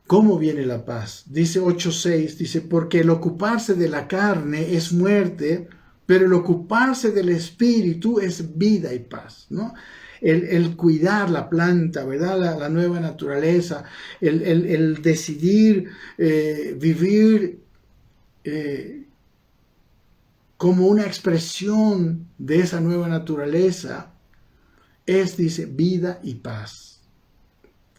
¿cómo viene la paz? Dice 8:6, dice: porque el ocuparse de la carne es muerte, pero el ocuparse del Espíritu es vida y paz, ¿no? el cuidar la planta, ¿verdad? La nueva naturaleza, el decidir vivir como una expresión de esa nueva naturaleza, dice, vida y paz.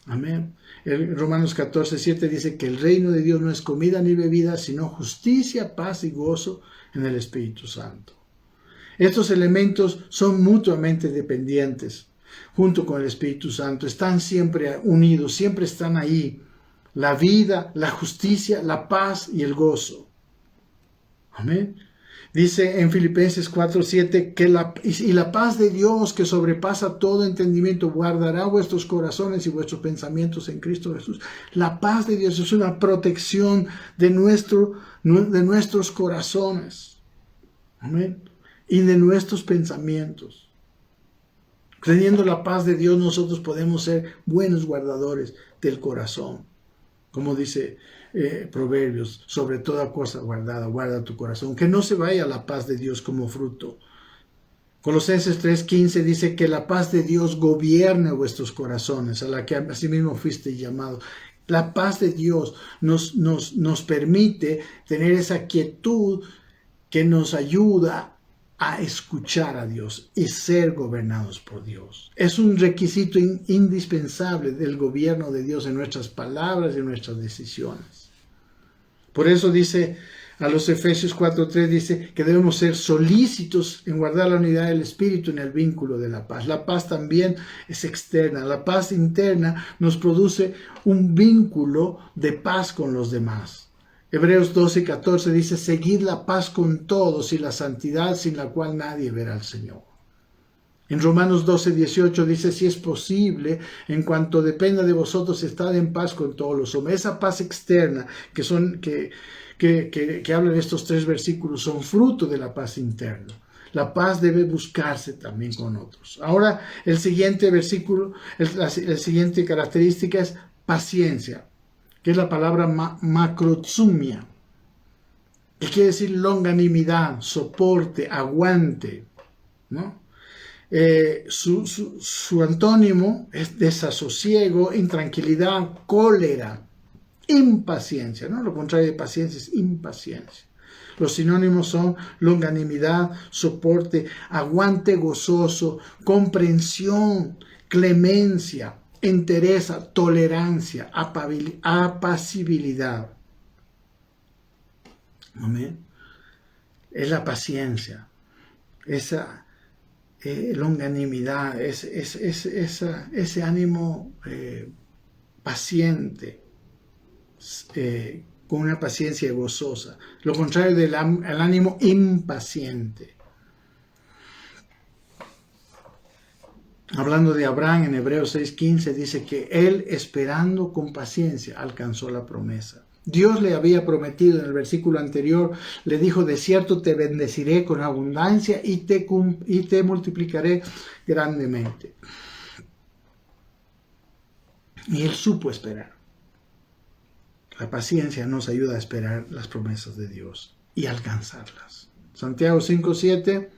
Amén. Romanos 14:7 dice que el reino de Dios no es comida ni bebida, sino justicia, paz y gozo en el Espíritu Santo. Estos elementos son mutuamente dependientes, junto con el Espíritu Santo. Están siempre unidos, siempre están ahí. La vida, la justicia, la paz y el gozo. Amén. Dice en Filipenses 4:7 que la paz de Dios, que sobrepasa todo entendimiento, guardará vuestros corazones y vuestros pensamientos en Cristo Jesús. La paz de Dios es una protección de nuestros corazones. Amén. Y de nuestros pensamientos. Teniendo la paz de Dios, nosotros podemos ser buenos guardadores del corazón. Como dice Proverbios, sobre toda cosa guardada, guarda tu corazón. Que no se vaya la paz de Dios como fruto. Colosenses 3:15 dice que la paz de Dios gobierne vuestros corazones, a la que asimismo fuiste llamado. La paz de Dios nos permite tener esa quietud que nos ayuda a escuchar a Dios y ser gobernados por Dios. Es un requisito indispensable del gobierno de Dios en nuestras palabras y en nuestras decisiones. Por eso dice a los Efesios 4:3, dice que debemos ser solícitos en guardar la unidad del Espíritu en el vínculo de la paz. La paz también es externa. La paz interna nos produce un vínculo de paz con los demás. Hebreos 12:14 dice, seguid la paz con todos y la santidad sin la cual nadie verá al Señor. En Romanos 12:18 dice, si es posible, en cuanto dependa de vosotros, estad en paz con todos los hombres. Esa paz externa que hablan estos 3 versículos son fruto de la paz interna. La paz debe buscarse también con otros. Ahora, el siguiente versículo, la siguiente característica es paciencia, que es la palabra macrotsumia, que quiere decir longanimidad, soporte, aguante, ¿no? Su antónimo es desasosiego, intranquilidad, cólera, impaciencia, ¿no? Lo contrario de paciencia es impaciencia. Los sinónimos son longanimidad, soporte, aguante gozoso, comprensión, clemencia, entereza, tolerancia, apacibilidad. Amén. Es la paciencia, esa longanimidad, ese ánimo paciente, con una paciencia gozosa. Lo contrario del ánimo impaciente. Hablando de Abraham en Hebreos 6:15 dice que él, esperando con paciencia, alcanzó la promesa. Dios le había prometido en el versículo anterior, le dijo, de cierto te bendeciré con abundancia y te multiplicaré grandemente. Y él supo esperar. La paciencia nos ayuda a esperar las promesas de Dios y alcanzarlas. Santiago 5:7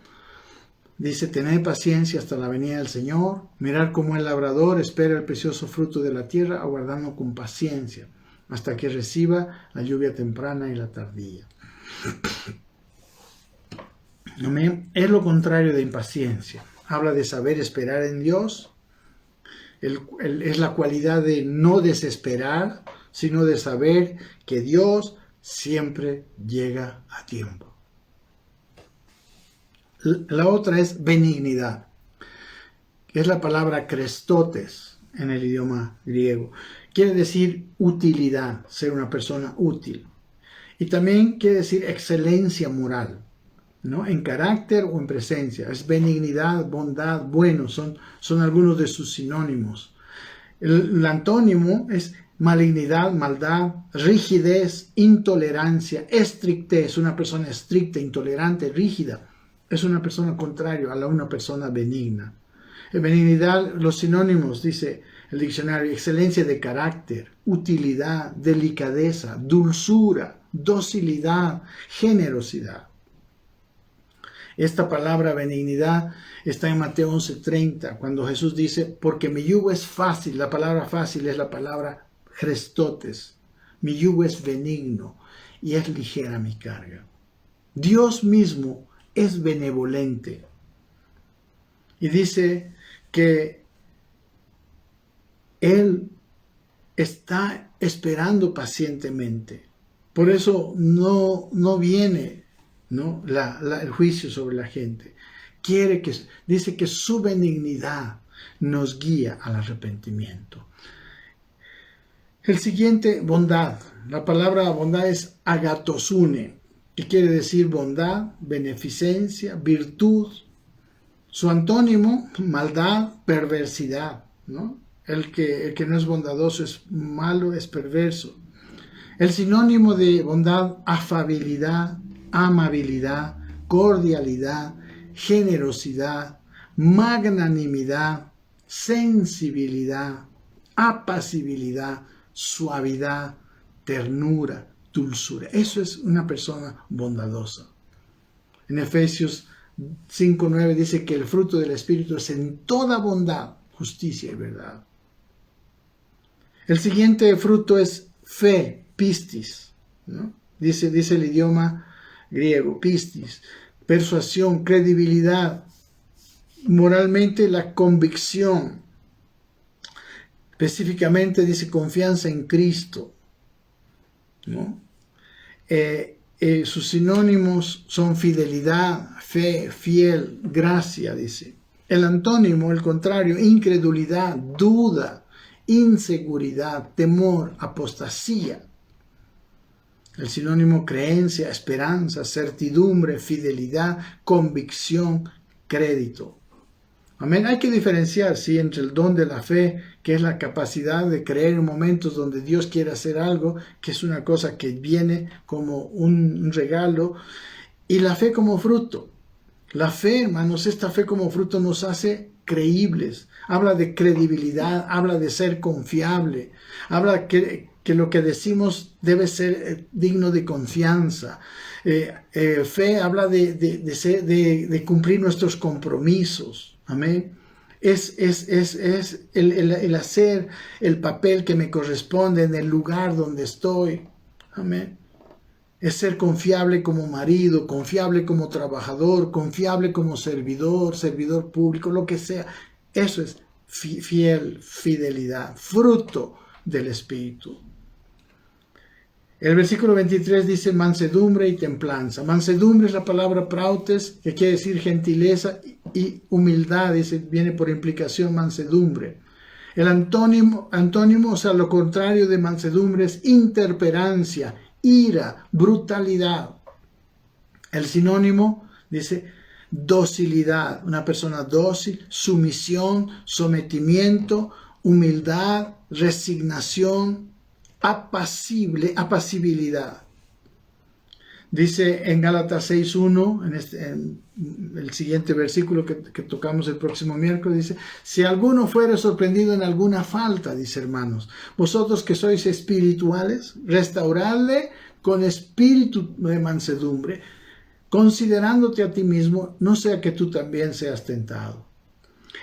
dice, tened paciencia hasta la venida del Señor, mirar cómo el labrador espera el precioso fruto de la tierra, aguardando con paciencia hasta que reciba la lluvia temprana y la tardía. Amén. Es lo contrario de impaciencia. Habla de saber esperar en Dios. Es la cualidad de no desesperar, sino de saber que Dios siempre llega a tiempo. La otra es benignidad, que es la palabra krestotes en el idioma griego. Quiere decir utilidad, ser una persona útil. Y también quiere decir excelencia moral, ¿no? En carácter o en presencia. Es benignidad, bondad, bueno, son algunos de sus sinónimos. El antónimo es malignidad, maldad, rigidez, intolerancia, estrictez. Una persona estricta, intolerante, rígida. Es una persona contraria a una persona benigna. En benignidad, los sinónimos, dice el diccionario, excelencia de carácter, utilidad, delicadeza, dulzura, docilidad, generosidad. Esta palabra benignidad está en Mateo 11:30, cuando Jesús dice, porque mi yugo es fácil. La palabra fácil es la palabra Christotes. Mi yugo es benigno y es ligera mi carga. Dios mismo es benevolente. Y dice que Él está esperando pacientemente. Por eso no viene, ¿no? el juicio sobre la gente. Dice que su benignidad nos guía al arrepentimiento. El siguiente, bondad. La palabra bondad es agatosune, que quiere decir bondad, beneficencia, virtud. Su antónimo, maldad, perversidad, ¿no? El que no es bondadoso es malo, es perverso. El sinónimo de bondad, afabilidad, amabilidad, cordialidad, generosidad, magnanimidad, sensibilidad, apacibilidad, suavidad, ternura, dulzura. Eso es una persona bondadosa. En Efesios 5:9 dice que el fruto del Espíritu es en toda bondad, justicia y verdad. El siguiente fruto es fe, pistis, ¿no? Dice el idioma griego, pistis, persuasión, credibilidad, moralmente la convicción. Específicamente dice confianza en Cristo, ¿no? Sus sinónimos son fidelidad, fe, fiel, gracia, dice. El antónimo, el contrario, incredulidad, duda, inseguridad, temor, apostasía. El sinónimo creencia, esperanza, certidumbre, fidelidad, convicción, crédito. Amén. Hay que diferenciar, sí, entre el don de la fe, que es la capacidad de creer en momentos donde Dios quiere hacer algo, que es una cosa que viene como un regalo, y la fe como fruto. La fe, hermanos, esta fe como fruto nos hace creíbles. Habla de credibilidad, habla de ser confiable, habla que lo que decimos debe ser digno de confianza. Fe habla de cumplir nuestros compromisos. Amén. Es el hacer el papel que me corresponde en el lugar donde estoy. Amén. Es ser confiable como marido, confiable como trabajador, confiable como servidor público, lo que sea. Eso es fidelidad, fruto del Espíritu. El versículo 23 dice mansedumbre y templanza. Mansedumbre es la palabra prautes, que quiere decir gentileza, y humildad, viene por implicación mansedumbre. El antónimo, o sea, lo contrario de mansedumbre es interperancia, ira, brutalidad. El sinónimo dice docilidad, una persona dócil, sumisión, sometimiento, humildad, resignación, apacibilidad. Dice en Gálatas 6:1, en el siguiente versículo que tocamos el próximo miércoles, dice, si alguno fuere sorprendido en alguna falta, dice hermanos, vosotros que sois espirituales, restauradle con espíritu de mansedumbre, considerándote a ti mismo, no sea que tú también seas tentado.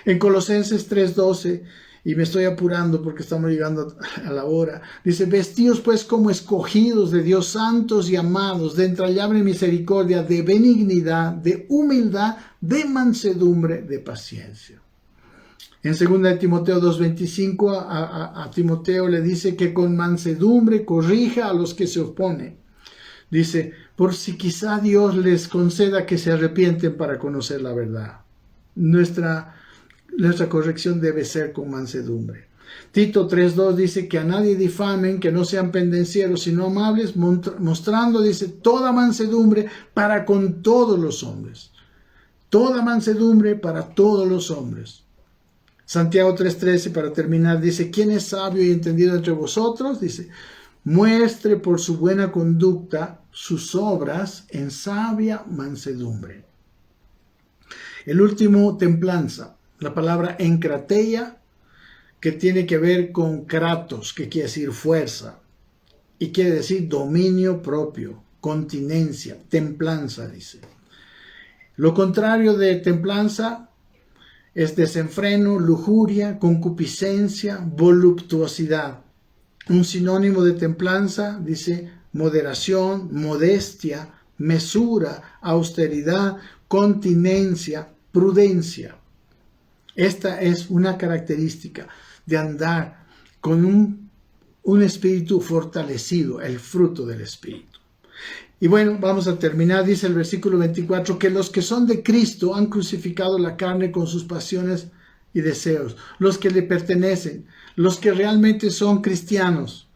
En Colosenses 3:12, y me estoy apurando porque estamos llegando a la hora, dice, vestíos pues como escogidos de Dios, santos y amados, de entrañable misericordia, de benignidad, de humildad, de mansedumbre, de paciencia. En 2 Timoteo 2:25 a Timoteo le dice que con mansedumbre corrija a los que se oponen. Dice, por si quizá Dios les conceda que se arrepienten para conocer la verdad. Nuestra corrección debe ser con mansedumbre. Tito 3:2 dice que a nadie difamen, que no sean pendencieros, sino amables, mostrando, dice, toda mansedumbre para con todos los hombres. Toda mansedumbre para todos los hombres. Santiago 3:13, para terminar, dice, ¿quién es sabio y entendido entre vosotros? Dice, muestre por su buena conducta sus obras en sabia mansedumbre. El último, templanza. La palabra enkrateia, que tiene que ver con kratos, que quiere decir fuerza, y quiere decir dominio propio, continencia, templanza, dice. Lo contrario de templanza es desenfreno, lujuria, concupiscencia, voluptuosidad. Un sinónimo de templanza dice moderación, modestia, mesura, austeridad, continencia, prudencia. Esta es una característica de andar con un espíritu fortalecido, el fruto del espíritu. Y bueno, vamos a terminar, dice el versículo 24, que los que son de Cristo han crucificado la carne con sus pasiones y deseos, los que le pertenecen, los que realmente son cristianos.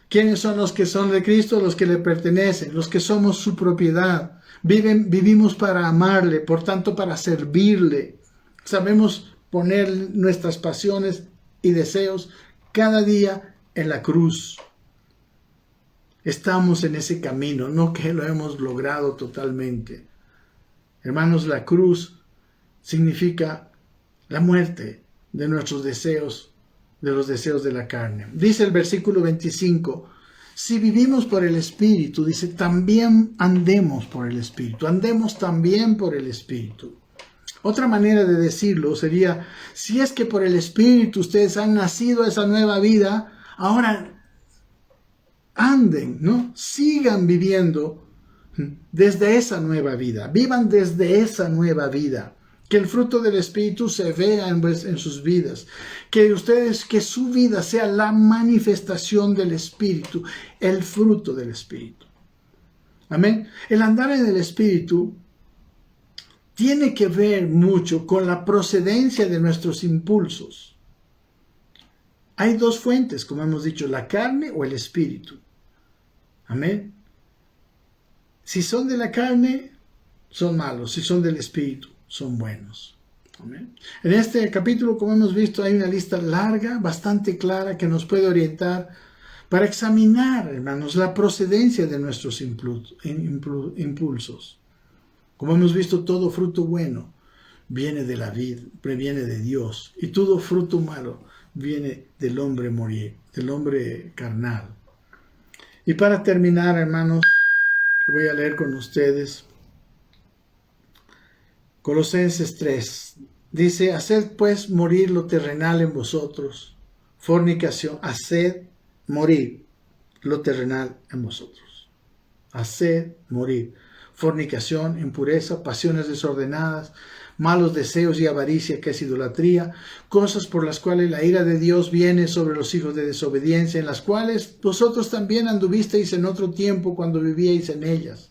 ¿Quiénes son los que son de Cristo? Los que le pertenecen, los que somos su propiedad. Vivimos para amarle, por tanto para servirle. Sabemos poner nuestras pasiones y deseos cada día en la cruz. Estamos en ese camino, no que lo hemos logrado totalmente. Hermanos, la cruz significa la muerte de nuestros deseos, de los deseos de la carne. Dice el versículo 25, si vivimos por el Espíritu, dice, también andemos por el Espíritu, andemos también por el Espíritu. Otra manera de decirlo sería, si es que por el Espíritu ustedes han nacido a esa nueva vida, ahora anden, ¿no? Sigan viviendo desde esa nueva vida, vivan desde esa nueva vida, que el fruto del Espíritu se vea en sus vidas, que su vida sea la manifestación del Espíritu, el fruto del Espíritu. Amén. El andar en el Espíritu tiene que ver mucho con la procedencia de nuestros impulsos. Hay dos fuentes, como hemos dicho, la carne o el Espíritu. Amén. Si son de la carne, son malos. Si son del Espíritu, son buenos. Amén. En este capítulo, como hemos visto, hay una lista larga, bastante clara, que nos puede orientar para examinar, hermanos, la procedencia de nuestros impulsos. Como hemos visto, todo fruto bueno viene de la vid, proviene de Dios. Y todo fruto malo viene del hombre morir, del hombre carnal. Y para terminar, hermanos, voy a leer con ustedes Colosenses 3. Dice, haced pues morir lo terrenal en vosotros. Fornicación, haced morir lo terrenal en vosotros. Haced morir. Fornicación, impureza, pasiones desordenadas, malos deseos y avaricia, que es idolatría, cosas por las cuales la ira de Dios viene sobre los hijos de desobediencia, en las cuales vosotros también anduvisteis en otro tiempo cuando vivíais en ellas.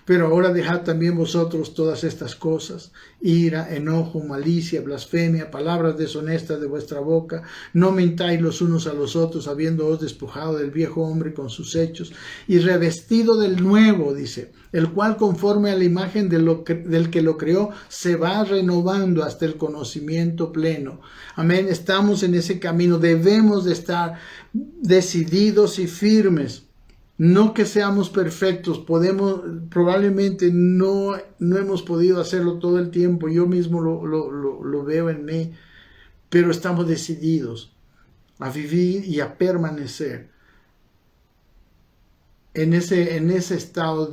Pero ahora dejad también vosotros todas estas cosas, ira, enojo, malicia, blasfemia, palabras deshonestas de vuestra boca. No mintáis los unos a los otros, habiéndoos despojado del viejo hombre con sus hechos, y revestido del nuevo, dice, el cual conforme a la imagen del que lo creó, se va renovando hasta el conocimiento pleno. Amén, estamos en ese camino, debemos de estar decididos y firmes. No que seamos perfectos, probablemente no hemos podido hacerlo todo el tiempo, yo mismo lo veo en mí, pero estamos decididos a vivir y a permanecer en ese estado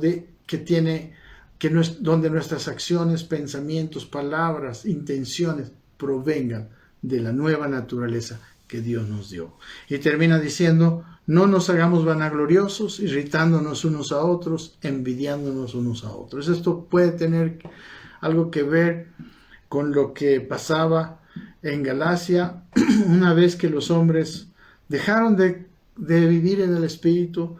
donde nuestras acciones, pensamientos, palabras, intenciones provengan de la nueva naturaleza que Dios nos dio. Y termina diciendo, no nos hagamos vanagloriosos, irritándonos unos a otros, envidiándonos unos a otros. Esto puede tener algo que ver con lo que pasaba en Galacia, una vez que los hombres dejaron de vivir en el Espíritu,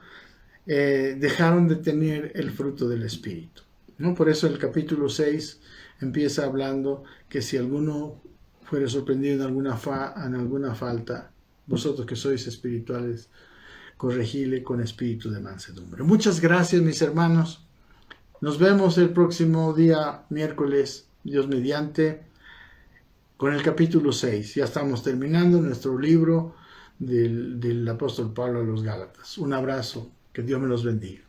dejaron de tener el fruto del Espíritu, ¿no? Por eso el capítulo 6 empieza hablando que si alguno fuere sorprendido en alguna falta, vosotros que sois espirituales, corregidle con espíritu de mansedumbre. Muchas gracias, mis hermanos. Nos vemos el próximo día, miércoles, Dios mediante, con el capítulo 6. Ya estamos terminando nuestro libro del apóstol Pablo a los Gálatas. Un abrazo, que Dios me los bendiga.